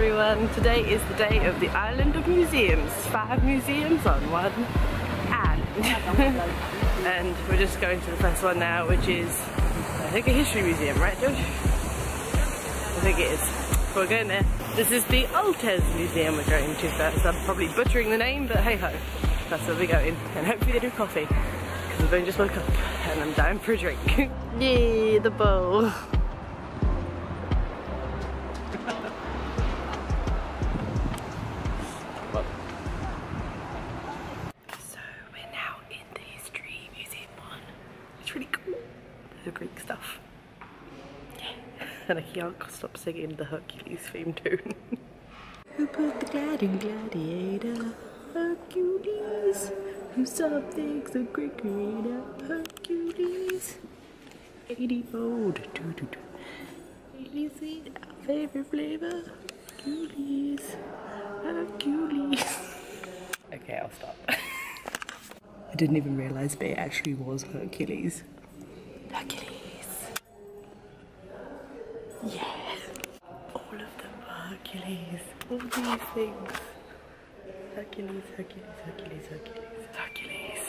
everyone. Today is the day of the Island of Museums. 5 museums on one island. And we're just going to the first one now, which is, I think, a history museum, right, George? I think it is. So we're going there. This is the Altez Museum we're going to first. I'm probably butchering the name, but hey ho. That's where we're going. And hopefully they do coffee. Because I've only just woke up and I'm down for a drink. Yay, the bowl. Greek stuff. Yeah. And I can't stop singing the Hercules theme tune. Who put the gladiator? Hercules. Who something's a great creator? Hercules. 80-fold. 80 sweet, our favorite flavor. Hercules. Hercules. Okay, I'll stop. I didn't even realise, but it actually was Hercules. Hercules. Yeah. All of them were Hercules. All these things. Hercules, Hercules, Hercules, Hercules, Hercules.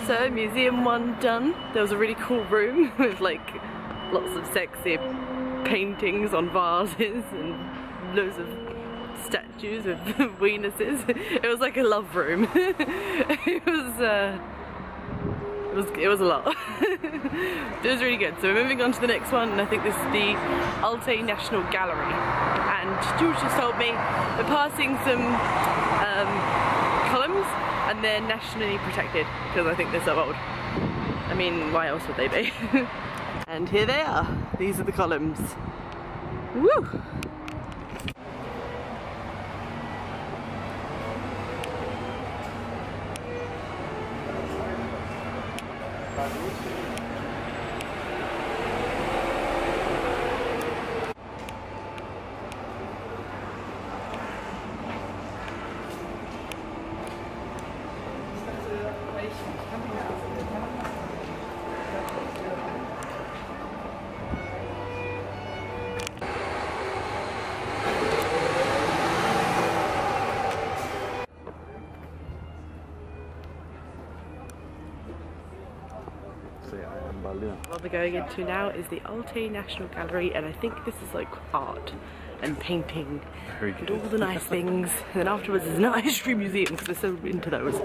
So, museum 1 done. There was a really cool room with like lots of sexy paintings on vases and loads of statues of weenuses. It was like a love room. It was a lot. It was really good. So we're moving on to the next one, and I think this is the Alte National Gallery. And George just told me we're passing some columns, and they're nationally protected because I think they're so old. I mean, why else would they be? And here they are. These are the columns. Woo! What we're going into now is the Alte National Gallery, and I think this is like art and painting and all the nice things. And then afterwards there's an art history museum because we're so into those.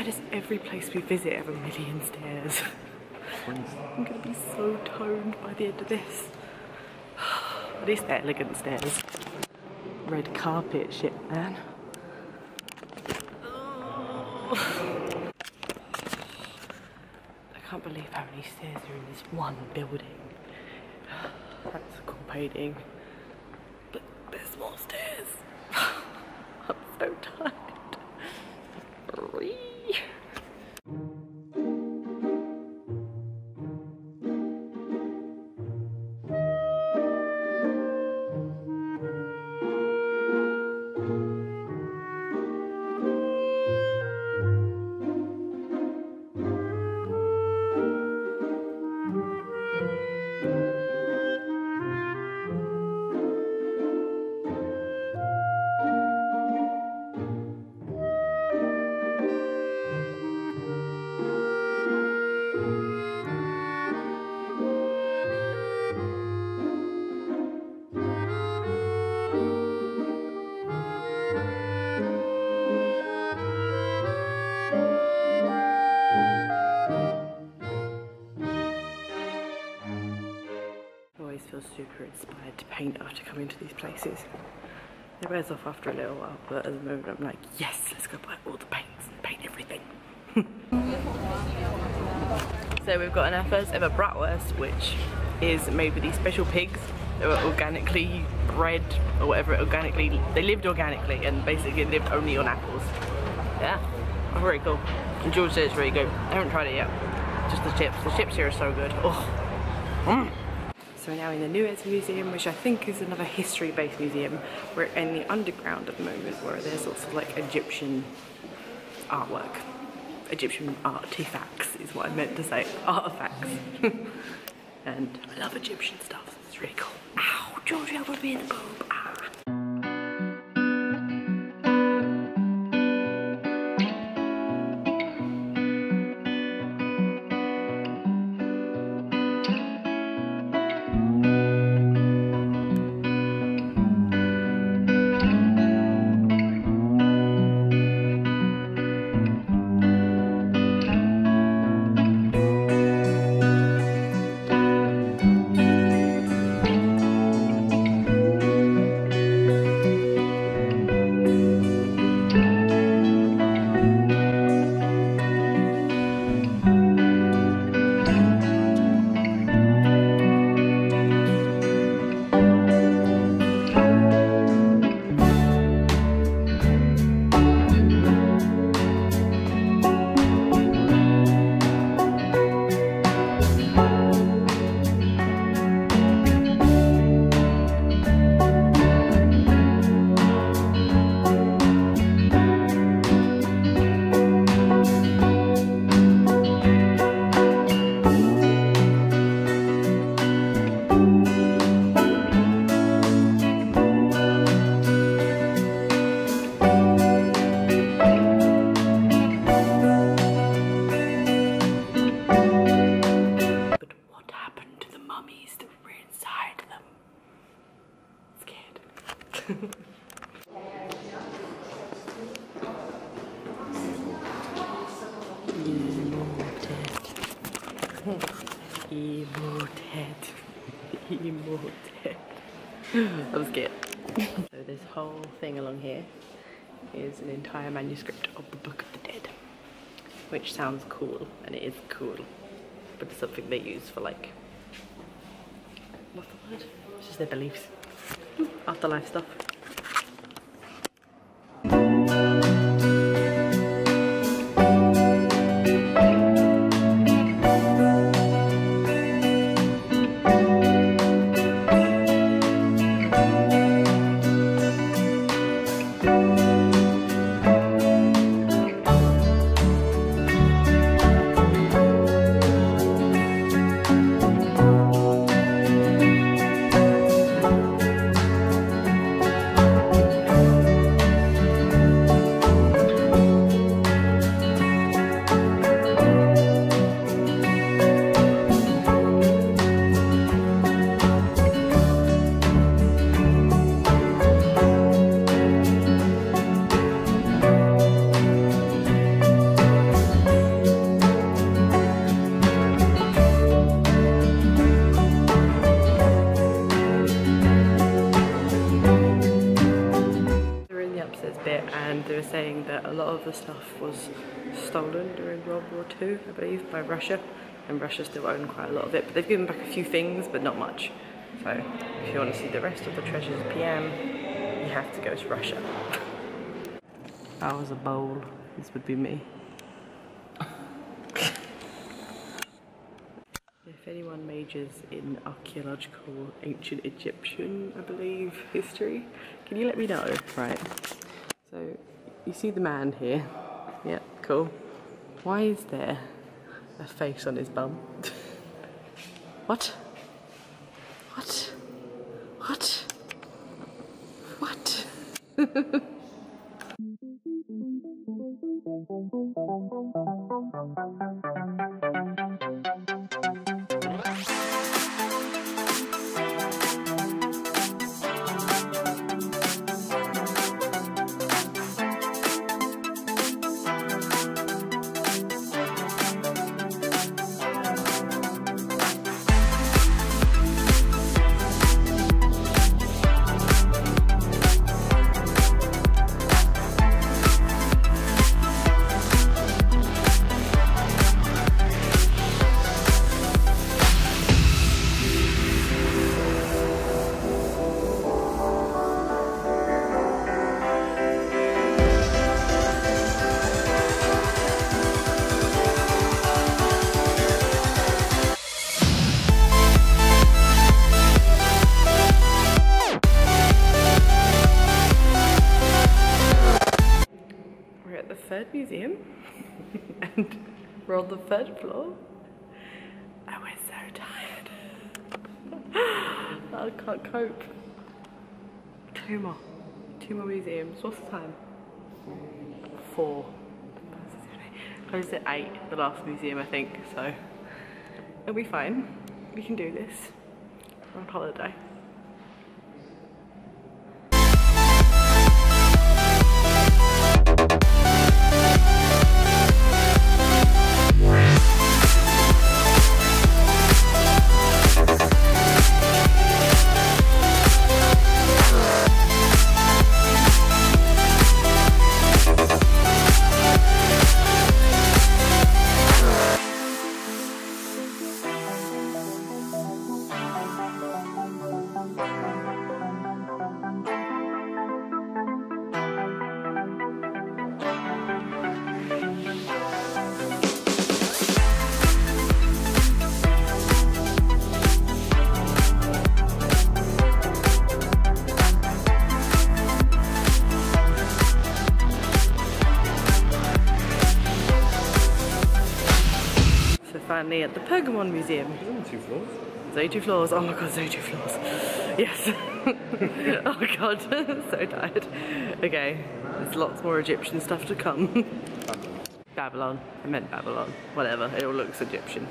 Why does every place we visit have a million stairs? I'm gonna be so toned by the end of this. At least they're elegant stairs. Red carpet shit, man. I can't believe how many stairs are in this one building. That's a cool painting. But there's more stairs. I'm so tired. Feel super inspired to paint after coming to these places. It wears off after a little while, but at the moment I'm like, yes, let's go buy all the paints and paint everything. So we've gotten our first ever bratwurst, which is made with these special pigs that were organically bred or whatever, they lived organically and basically lived only on apples. Yeah, very cool. And George said it's really good. I haven't tried it yet. Just the chips. The chips here are so good. Oh. So we're now in the Nuez Museum, which I think is another history-based museum. We're in the underground at the moment, where there's lots of like Egyptian artwork. Egyptian artifacts is what I meant to say. Artifacts. And I love Egyptian stuff, so it's really cool. Ow, Georgie, I would be in the boob. Ah. Emoted. I'm scared. So this whole thing along here is an entire manuscript of the Book of the Dead, which sounds cool, and it is cool, but it's something they use for like, what's the word? It's just their beliefs. Afterlife stuff. a lot of the stuff was stolen during World War II, I believe, by Russia, and Russia still owned quite a lot of it, but they've given back a few things, but not much. So if you want to see the rest of the treasures of PM, you have to go to Russia. If I was a bowl, this would be me. If anyone majors in archaeological ancient Egyptian, I believe, history, can you let me know? Right, so you see the man here. Yeah, cool. Why is there a face on his bum? What? What? What? What? Third museum and we're on the third floor. Oh, we're so tired. I can't cope. Two more museums. What's the time? 4. Closed at 8, the last museum, I think, so it'll be fine. We can do this. We're on holiday. Finally at the Pergamon Museum. There's only 2 floors. There's only 2 floors. Oh my god, there's only 2 floors. Yes. Oh god, so tired. Okay, there's lots more Egyptian stuff to come. Babylon. I meant Babylon. Whatever, it all looks Egyptian.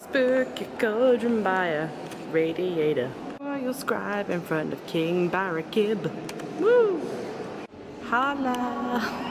Spooky cauldron by a radiator. Royal scribe in front of King Barakib. Woo! Holla!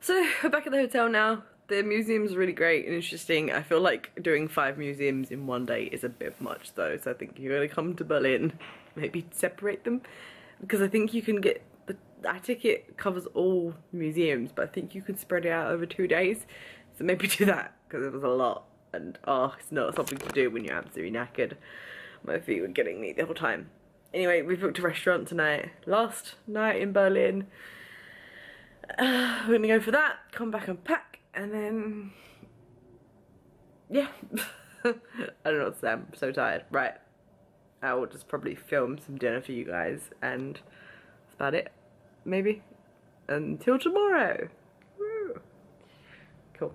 So we're back at the hotel now. The museum's really great and interesting. I feel like doing 5 museums in one day is a bit much though, so I think if you're gonna come to Berlin, maybe separate them, because I think you can get our ticket covers all museums, but I think you can spread it out over 2 days, so maybe do that because it was a lot. and oh, it's not something to do when you're absolutely knackered. My feet were getting me the whole time. Anyway, we booked a restaurant tonight, last night in Berlin. We're gonna go for that, come back and pack, and then yeah. I don't know what to say, I'm so tired. Right, I will just probably film some dinner for you guys, and that's about it, maybe. Until tomorrow. Woo. Cool.